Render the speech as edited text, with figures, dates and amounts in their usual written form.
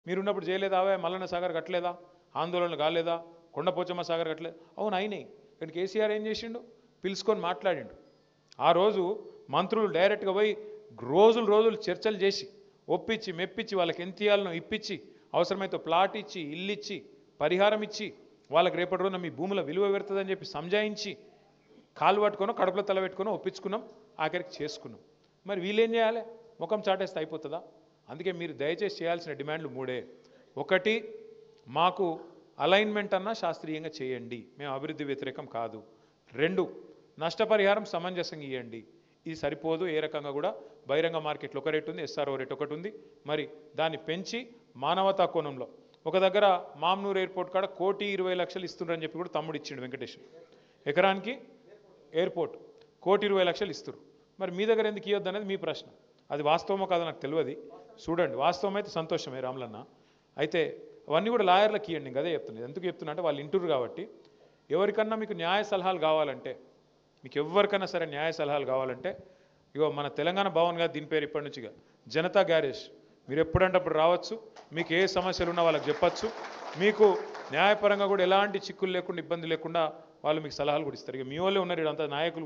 మీరున్నప్పుడు చేయలేదా మల్లన్న సాగర్ కట్టలేదా ఆందోళనలు కాలేదా కొండపోచమ్మ సాగర్ కట్టలేదు అవును అయినాయి కానీ కేసీఆర్ ఏం చేసిండు పిలుచుకొని మాట్లాడిండు ఆ రోజు మంత్రులు డైరెక్ట్గా పోయి రోజులు చర్చలు చేసి ఒప్పించి మెప్పించి వాళ్ళకి ఎంత ఇయ్యాలనో ఇప్పించి అవసరమైతే ప్లాట్ ఇచ్చి ఇల్లు ఇచ్చి పరిహారం ఇచ్చి వాళ్ళకి రేపటి రోజున మీ భూముల విలువ పెడుతుందని చెప్పి సంజాయించి కాలు పట్టుకొని కడుపులో తల పెట్టుకొని ఒప్పించుకున్నాం ఆఖరికి చేసుకున్నాం మరి వీళ్ళేం చేయాలి ముఖం చాటేస్తే అయిపోతుందా అందుకే మీరు దయచేసి చేయాల్సిన డిమాండ్లు మూడే ఒకటి మాకు అలైన్మెంట్ అన్నా శాస్త్రీయంగా చేయండి మేము అభివృద్ధి వ్యతిరేకం కాదు రెండు నష్టపరిహారం సమంజసంగా ఇవ్వండి ఇది సరిపోదు ఏ రకంగా కూడా బహిరంగ మార్కెట్లో ఒక రేటు ఉంది ఎస్ఆర్ఓ రేట్ ఒకటి ఉంది మరి దాన్ని పెంచి మానవతా కోణంలో ఒక దగ్గర మామ్నూర్ ఎయిర్పోర్ట్ కాడ 1,20,00,000 ఇస్తున్నారని చెప్పి కూడా తమ్ముడు ఇచ్చిండు వెంకటేష్ ఎకరానికి ఎయిర్పోర్ట్ 1,20,00,000 ఇస్తారు మరి మీ దగ్గర ఎందుకు ఇవ్వద్దు అనేది మీ ప్రశ్న అది వాస్తవమో కాదో నాకు తెలియదు చూడండి వాస్తవం అయితే సంతోషమే రాములన్న అయితే అవన్నీ కూడా లాయర్లకు ఇవ్వండి ఇంకా అదే చెప్తున్నాను ఎందుకు చెప్తున్నా అంటే వాళ్ళు ఇంటూరు కాబట్టి ఎవరికన్నా మీకు న్యాయ సలహాలు కావాలంటే మీకు ఎవరికైనా సరే న్యాయ సలహాలు కావాలంటే ఇగో మన తెలంగాణ భవన్ గారు దీని పేరు ఇప్పటి నుంచిగా జనతా గ్యారేజ్ మీరు ఎప్పుడంటే అప్పుడు రావచ్చు మీకు ఏ సమస్యలు ఉన్నా వాళ్ళకి చెప్పచ్చు మీకు న్యాయపరంగా కూడా ఎలాంటి చిక్కులు లేకుండా ఇబ్బంది లేకుండా వాళ్ళు మీకు సలహాలు కూడా ఇస్తారు ఇక మీ వాళ్ళే ఉన్నారు ఇదంతా నాయకులు